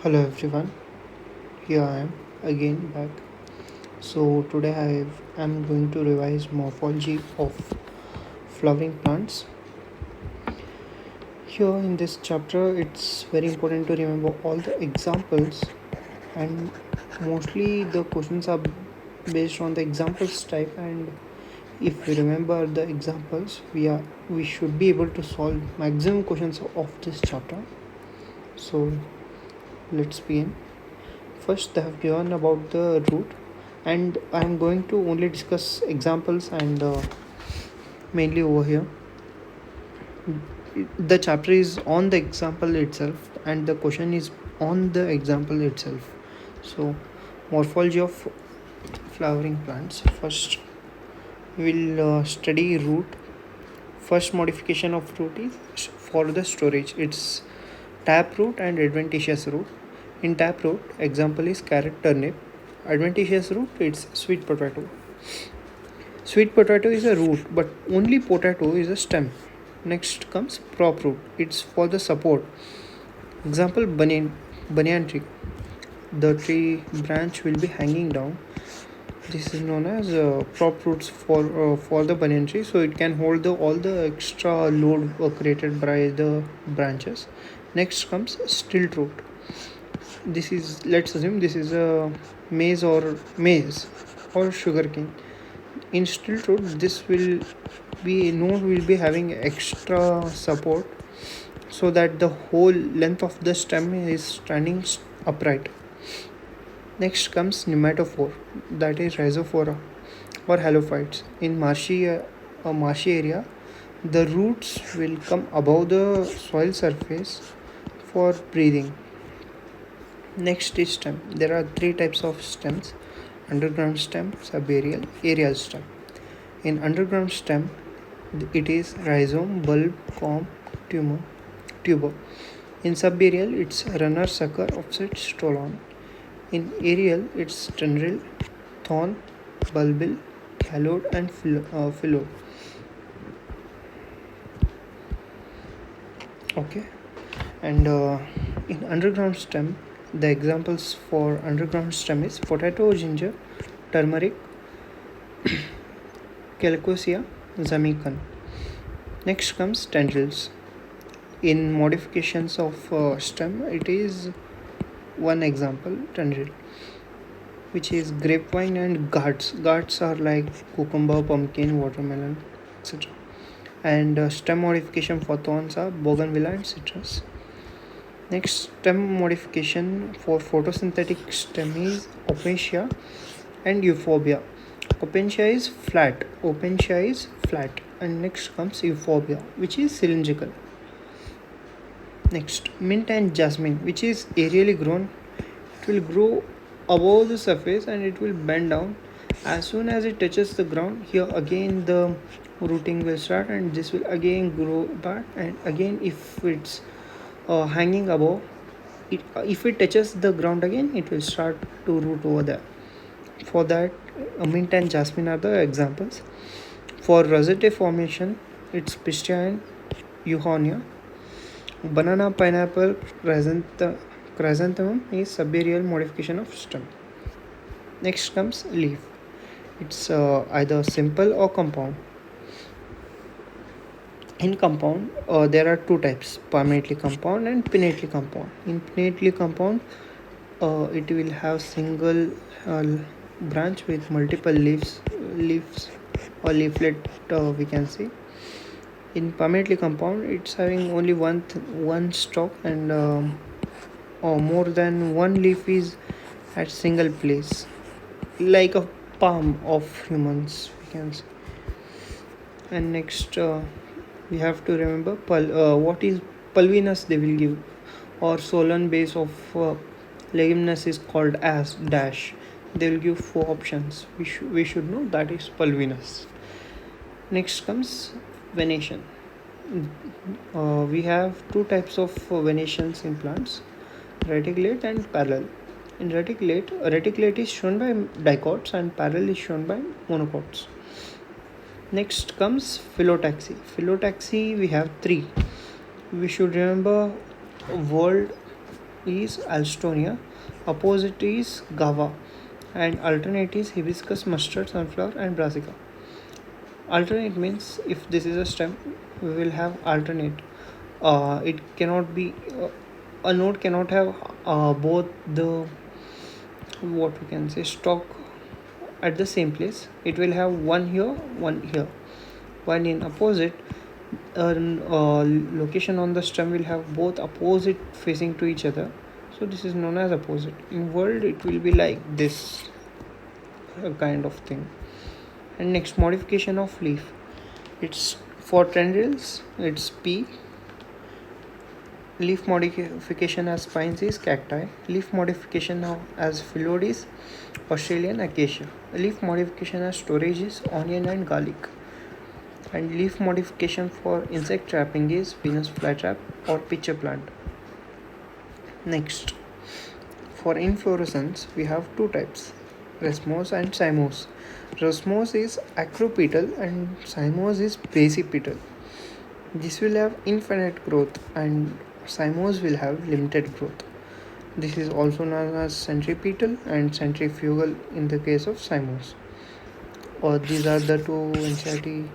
Hello everyone, here I am again back. So today I'm going to revise morphology of flowering plants. Here in this chapter, it's very important to remember all the examples, and mostly the questions are based on the examples type. And if we remember the examples, we should be able to solve maximum questions of this chapter. So let's begin. First, they have given about the root, and I am going to only discuss examples and mainly over here. The chapter is on the example itself, and the question is on the example itself. So, morphology of flowering plants. First, we'll study root. First modification of root is for the storage. It's taproot and adventitious root. In taproot, example is carrot, turnip. Adventitious root, it's sweet potato. Sweet potato is a root, but only potato is a stem. Next comes prop root. It's for the support. Example, banyan tree. The tree branch will be hanging down. This is known as prop roots for the banyan tree, so it can hold all the extra load created by the branches. Next comes stilt root. This is, let's assume this is a maize or sugarcane. In stilt root, this will be node will be having extra support so that the whole length of the stem is standing upright. Next comes nematophore, that is rhizophora or halophytes. In marshy area, the roots will come above the soil surface for breathing. Next is stem. There are three types of stems: underground stem, subaerial, aerial stem. In underground stem, it is rhizome, bulb, corm, tuber. In subaerial, it's runner, sucker, offset, stolon. In aerial, it's tendril, thorn, bulbil, callode, and phyllodes. Okay, and in underground stem, the examples for underground stem is potato, ginger, turmeric, calicosia, zamicum. Next comes tendrils. In modifications of stem, it is one example, tendril, which is grapevine and gourds. Gourds are like cucumber, pumpkin, watermelon, etc. And stem modification for thorns are bougainvillea and citrus. Next stem modification for photosynthetic stem is opentia and euphorbia. Opentia is flat. And next comes euphorbia, which is cylindrical. Next, mint and jasmine, which is aerially grown. It will grow above the surface and it will bend down. As soon as it touches the ground, here again the rooting will start, and this will again grow back. And again, if it's hanging above, if it touches the ground again, it will start to root over there. For that, mint and jasmine are the examples. For rosette formation, it's pistia and euhonia. Banana, pineapple, chrysanthemum is subaerial modification of stem. Next comes leaf. It's either simple or compound. In compound, there are two types: permanently compound and pinnately compound. In pinnately compound, it will have single branch with multiple leaves or leaflet, we can see. In permanently compound, it's having only one stalk, and or more than one leaf is at single place, like a palm of humans, we can say. And next, we have to remember what is pulvinous they will give, or solan base of leguminous is called as dash. They will give four options. We should know that is pulvinous. Next comes venation. We have two types of venations in plants: reticulate and parallel. In reticulate is shown by dicots and parallel is shown by monocots. Next comes phyllotaxy. Phyllotaxy we have three. We should remember word is Alstonia, opposite is Gava, and alternate is hibiscus, mustard, sunflower, and brassica. Alternate means if this is a stem, we will have alternate. It cannot be a node cannot have both the what we can say stock at the same place. It will have one here, one here. While in opposite, location on the stem will have both opposite facing to each other. So this is known as opposite. In world, it will be like this kind of thing. And next, modification of leaf. It's for tendrils. It's P. Leaf modification as spines is cacti. Leaf modification now as phyllodes is Australian acacia. Leaf modification as storage is onion and garlic. And leaf modification for insect trapping is Venus flytrap or pitcher plant. Next, for inflorescence we have two types, racemose and cymose. Racemose is acropetal and cymose is basipetal. This will have infinite growth and cymose will have limited growth. This is also known as centripetal and centrifugal in the case of cymose. These are the two NCERT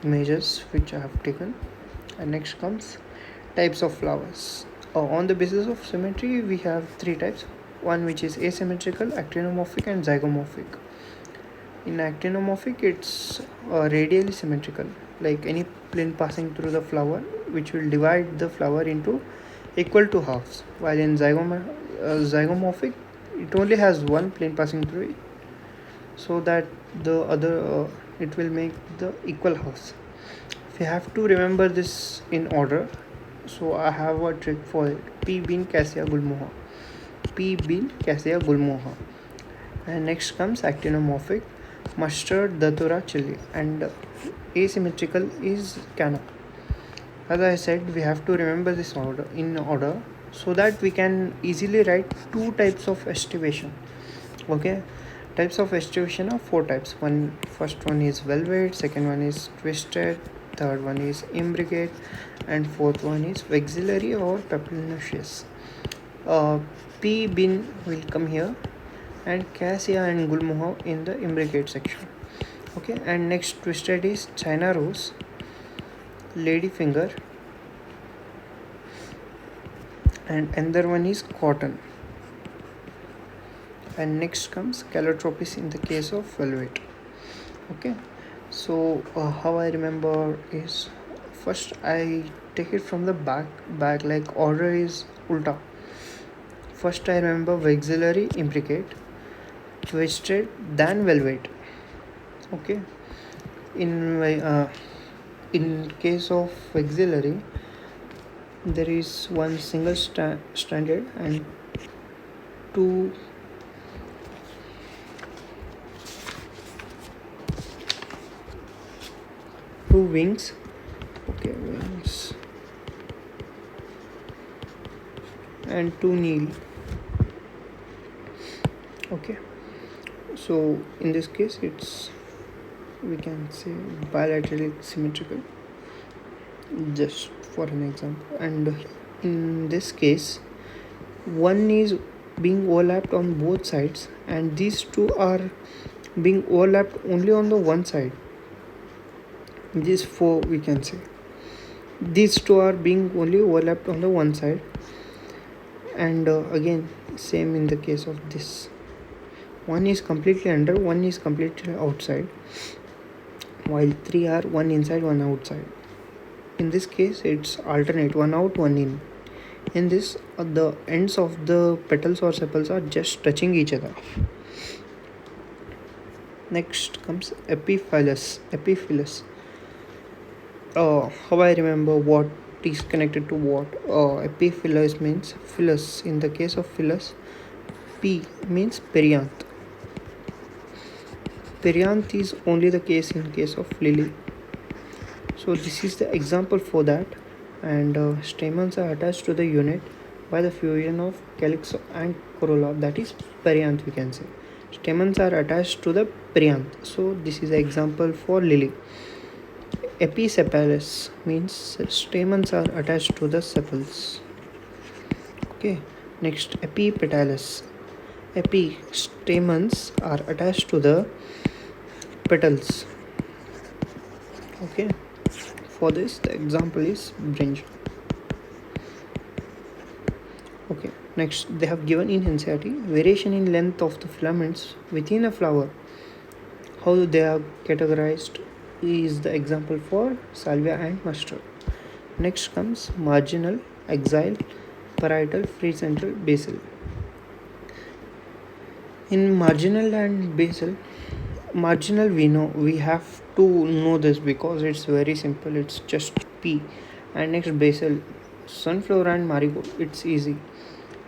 measures which I have taken. And next comes types of flowers. On the basis of symmetry, we have three types. One which is asymmetrical, actinomorphic, and zygomorphic. In actinomorphic, it's radially symmetrical, like any plane passing through the flower, which will divide the flower into equal to halves. While in zygomorphic, it only has one plane passing through it, so that the other it will make the equal halves. If you have to remember this in order, so I have a trick for it. P bean cassia gulmoha. P bean cassia gulmoha. And next comes actinomorphic, mustard, datura, chili, and asymmetrical is canna. As I said, we have to remember this order in order so that we can easily write two types of estivation. Okay, types of estivation are four types. First one is velvet, second one is twisted, third one is imbricate, and fourth one is vexillary or papilionaceous. P bin will come here, and cassia and gulmoha in the imbricate section. Okay, and next twisted is China rose, ladyfinger, and another one is cotton. And next comes calotropis in the case of velvet. Okay, so how I remember is first I take it from the back like order is ulta. First I remember vexillary, imbricate, twisted, then velvet. Okay, in case of vexillary, there is one single stranded and two wings. Okay, wings and two kneel. Okay, so in this case it's, we can say, bilaterally symmetrical, just for an example. And in this case, one is being overlapped on both sides and these two are being overlapped only on the one side. These four, we can say, these two are being only overlapped on the one side. And again, same in the case of this, one is completely under, one is completely outside, while three are one inside, one outside. In this case it's alternate, one out, one in. In this, the ends of the petals or sepals are just touching each other. Next comes epiphyllus. How I remember what is connected to what. Epiphyllus means phyllus. In the case of phyllus, P means perianth. Perianth is only the case in case of lily. So this is the example for that. And stamens are attached to the unit by the fusion of calyx and corolla, that is perianth, we can say. Stamens are attached to the perianth. So this is the example for lily. Episepalous means stamens are attached to the sepals. Okay, Next, epipetalis. Epistamens are attached to the petals. Okay, for this the example is brinjal. Okay, next they have given in NCERT variation in length of the filaments within a flower. How they are categorized is the example for salvia and mustard. Next comes marginal, axial, parietal, free central, basal. In marginal and basal, marginal we have to know this because it's very simple, it's just P. And next basal, sunflower and marigold, it's easy.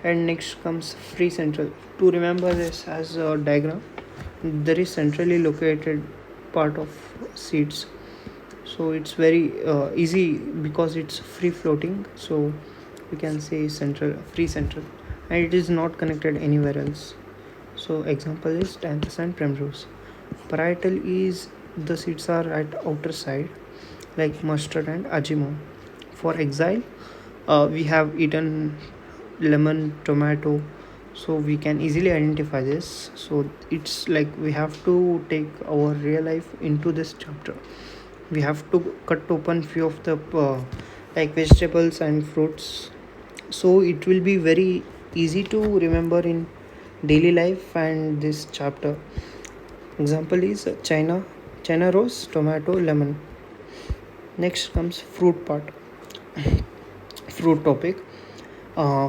And next comes free central. To remember this as a diagram, there is centrally located part of seeds, so it's very easy because it's free floating, so we can say central, free central, and it is not connected anywhere else. So example is danthus and primrose. Parietal is the seeds are at outer side like mustard and ajimon. For exile, we have eaten lemon, tomato, so we can easily identify this. So it's like we have to take our real life into this chapter. We have to cut open few of the like vegetables and fruits, so it will be very easy to remember in daily life. And this chapter example is china rose, tomato, lemon. Next comes fruit part. Fruit topic.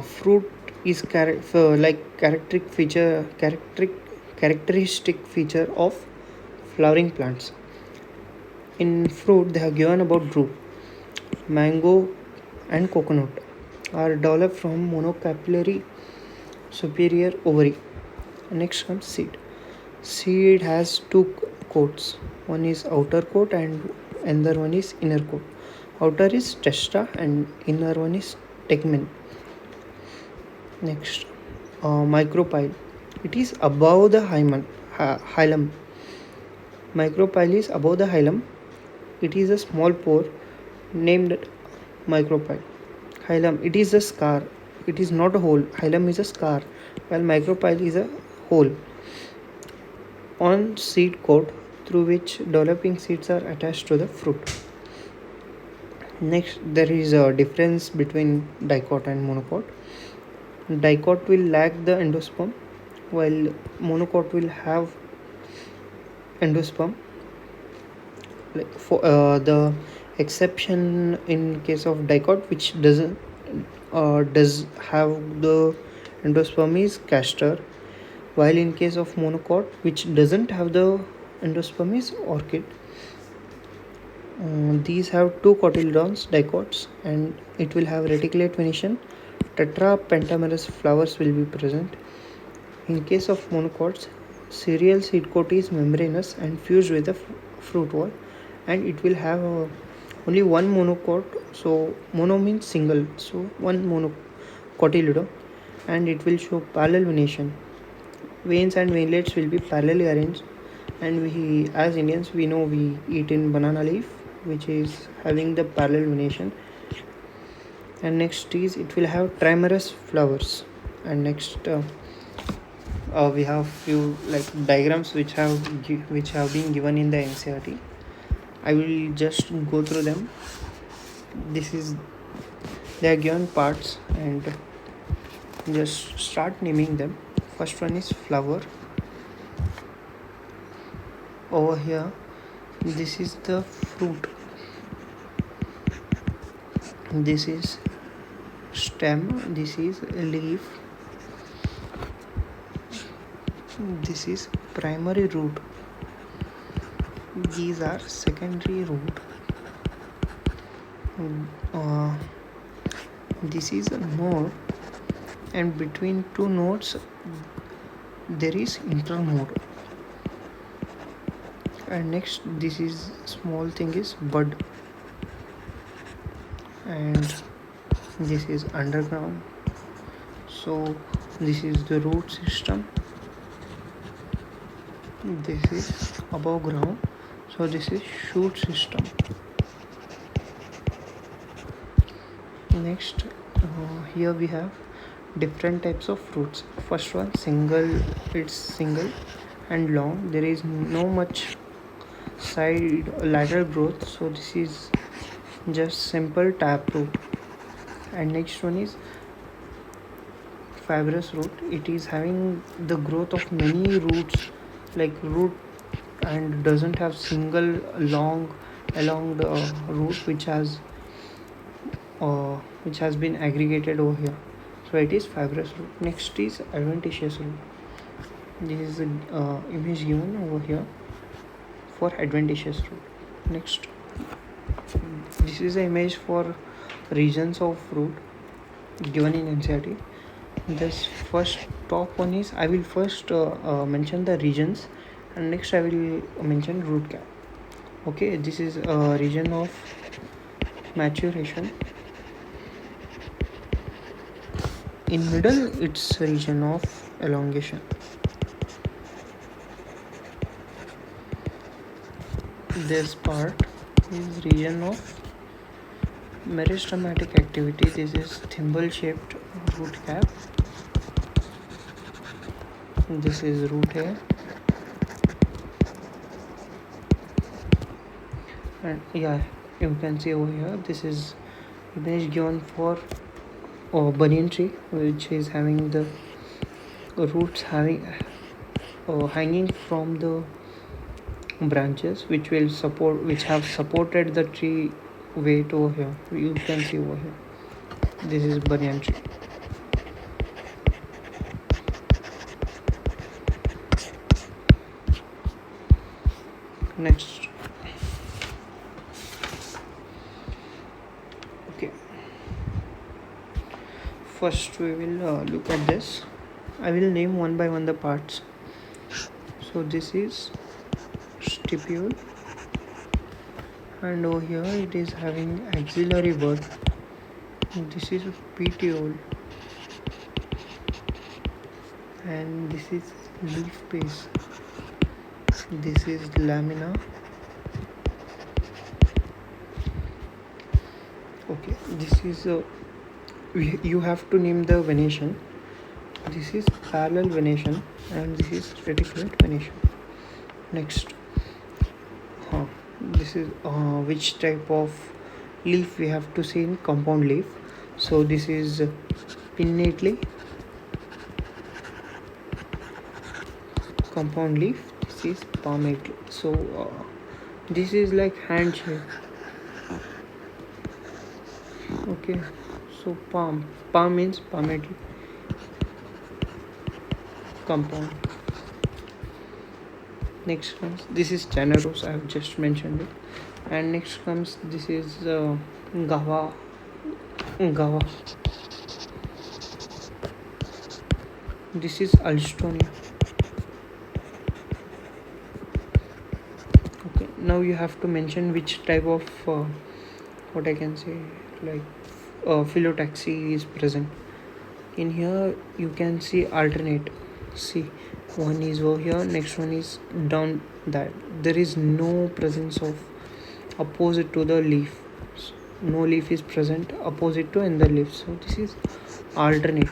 Fruit is characteristic feature of flowering plants. In fruit they have given about drupe. Mango and coconut are developed from monocapillary superior ovary. Next comes seed. Seed has two coats. One is outer coat and another one is inner coat. Outer is testa and inner one is tegmen. Next, micropyle. It is above the hilum. Micropyle is above the hilum. It is a small pore named micropyle. Hilum, it is a scar. It is not a hole. Hilum is a scar, while micropyle is a hole on seed coat through which developing seeds are attached to the fruit. Next, there is a difference between dicot and monocot. Dicot will lack the endosperm, while monocot will have endosperm. Like for the exception in case of dicot, which doesn't does have the endosperm, is castor, while in case of monocot, which doesn't have the endosperm, is orchid. These have two cotyledons, dicots, and it will have reticulate venation. Tetrapentamerous flowers will be present. In case of monocots, cereal seed coat is membranous and fused with the fruit wall, and it will have only one monocot. So mono means single, so one monocotyledon, and it will show parallel venation. Veins and veinlets will be parallelly arranged, and we as Indians we know we eat in banana leaf, which is having the parallel venation. And next is it will have trimerous flowers. And next we have few like diagrams which have been given in the NCERT. I will just go through them. This is they are given parts and just start naming them. First one is flower. Over here, this is the fruit. This is stem. This is leaf. This is primary root. These are secondary root. This is a node, and between two nodes there is internode. And next, this is small thing is bud, and this is underground. So this is the root system. This is above ground, so this is shoot system. Next, here we have different types of fruits. First one, single, it's single and long. There is no much side lateral growth, so this is just simple tap root. And next one is fibrous root. It is having the growth of many roots, like root, and doesn't have single long along the root which has been aggregated over here. So it is fibrous root. Next is adventitious root. This is the image given over here for adventitious root. Next, this is the image for regions of root given in NCERT. This first top one is, I will first mention the regions, and next I will mention root cap. Okay, this is a region of maturation. In middle, it's region of elongation. This part is region of meristematic activity. This is thimble shaped root cap. This is root hair, and yeah, you can see over here this is image given for banyan tree, which is having the roots hanging from the branches, which have supported the tree weight over here. You can see over here, this is banyan tree. Next, okay, first we will look at this. I will name one by one the parts. So this is stipule, and over here it is having axillary bud. This is petiole, and this is leaf base. This is lamina. Okay, this is you have to name the venation. This is parallel venation, and this is reticulate venation. Next, this is which type of leaf we have to see in compound leaf. So this is pinnately compound leaf. This is palmately. So this is like hand shape. Okay, so palm means palmately compound. Next comes, this is generose, I have just mentioned it. And next comes, this is gava. This is alstonia. Okay, now you have to mention which type of what I can say, like phyllotaxy is present. In here you can see alternate. See, one is over here, next one is down that. There is no presence of opposite to the leaf. No leaf is present opposite to another leaf. So this is alternate.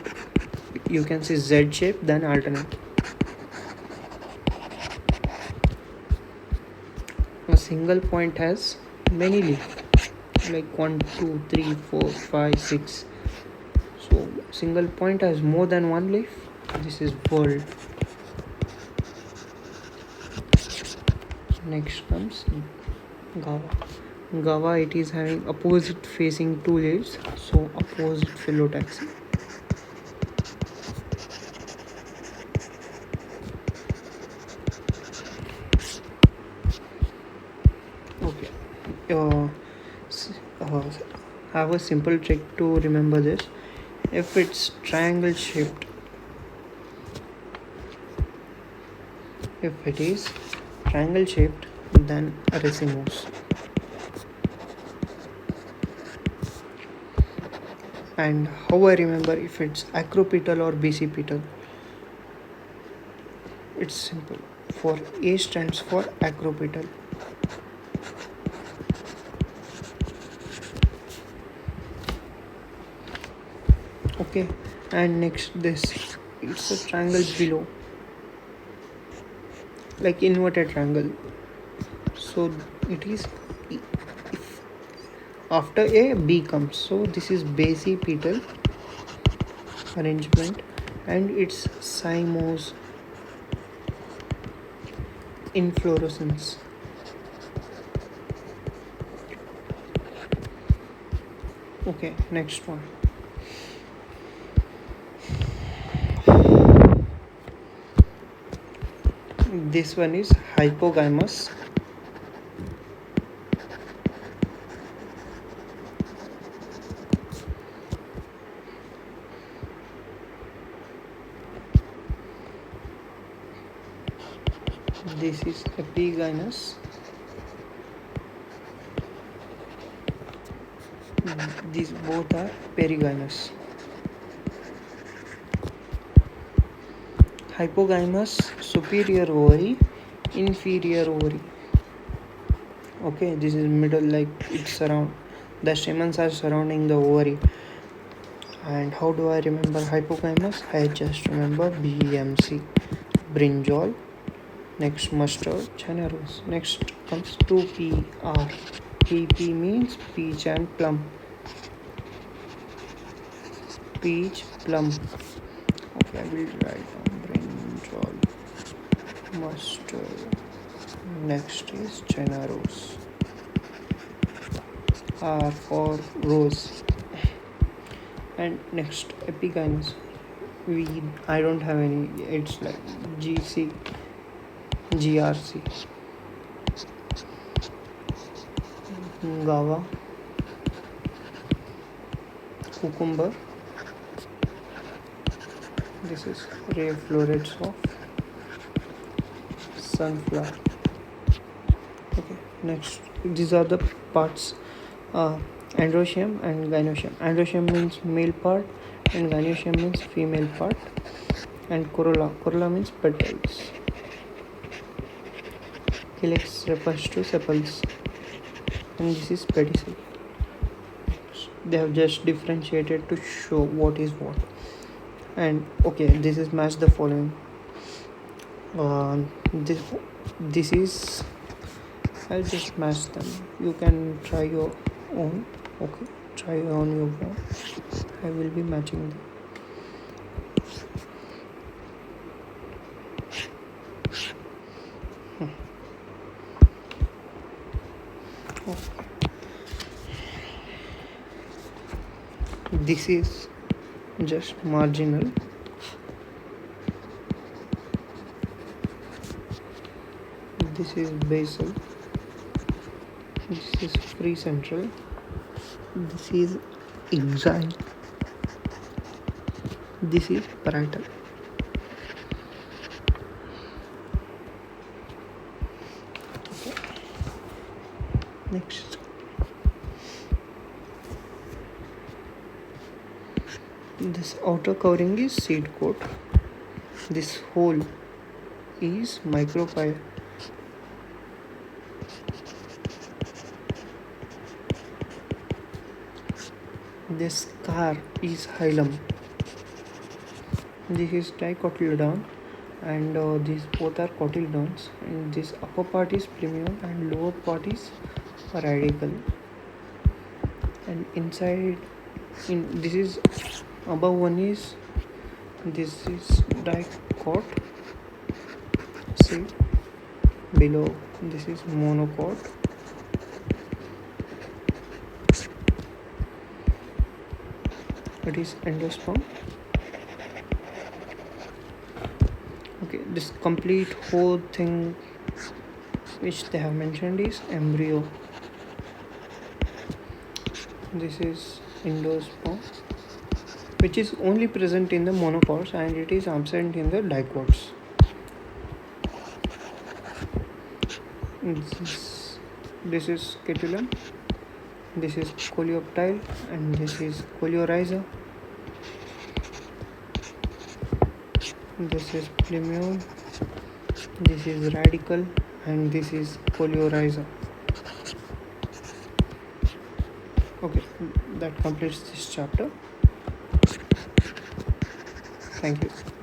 You can see Z shape, then alternate. A single point has many leaves, like 1, 2, 3, 4, 5, 6. So single point has more than one leaf. This is whorled. Next comes gava. It is having opposite facing two leaves, so opposite phyllotaxy. Okay, have a simple trick to remember this. If it's triangle shaped, then racemose. And how I remember if it's acropetal or basipetal? It's simple. For A stands for acropetal. Okay, And next this, it's a triangle below, like inverted triangle. So it is if after a B comes, so this is basipetal arrangement, and it's cymose inflorescence. Okay, next one. This one is hypogynous. This is epigynous. These both are perigynous. Hypogynous, superior ovary, inferior ovary. Okay, this is middle, like it's around, the stamens are surrounding the ovary. And how do I remember hypogynous? I just remember BMC, brinjal. Next mustard, China rose. Next comes 2PR. PP means peach and plum. Peach, plum. Okay, I will write down brinjal, mustard. Next is China rose. R for rose. And next epigynous. I don't have any. It's like GC, GRC. Guava, cucumber. This is ray florets of sunflower. Okay, next these are the parts. Androecium and gynoecium. Androecium means male part and gynoecium means female part. And corolla means petals. Calyx refers to sepals, and this is pedicel. They have just differentiated to show what is what. And okay, this is match the following. This is, I'll just match them. You can try your own. Okay, try on your own. I will be matching them. This is just marginal. This is basal. This is precentral. This is exile. This is parietal. Okay. Next. This outer covering is seed coat. This hole is micropyle. This scar is hilum. This is dicotyledon, and these both are cotyledons. And this upper part is plumule and lower part is radical. And inside, this is above one is, this is dicot. See, below this is monocot. It is endosperm. Okay, this complete whole thing which they have mentioned is embryo. This is endosperm, which is only present in the monocots and it is absent in the dicots. This is scutellum. This is coleoptile and this is coleorhiza. This is plumule. This is radical and this is coleorhiza. Okay, that completes this chapter. Thank you.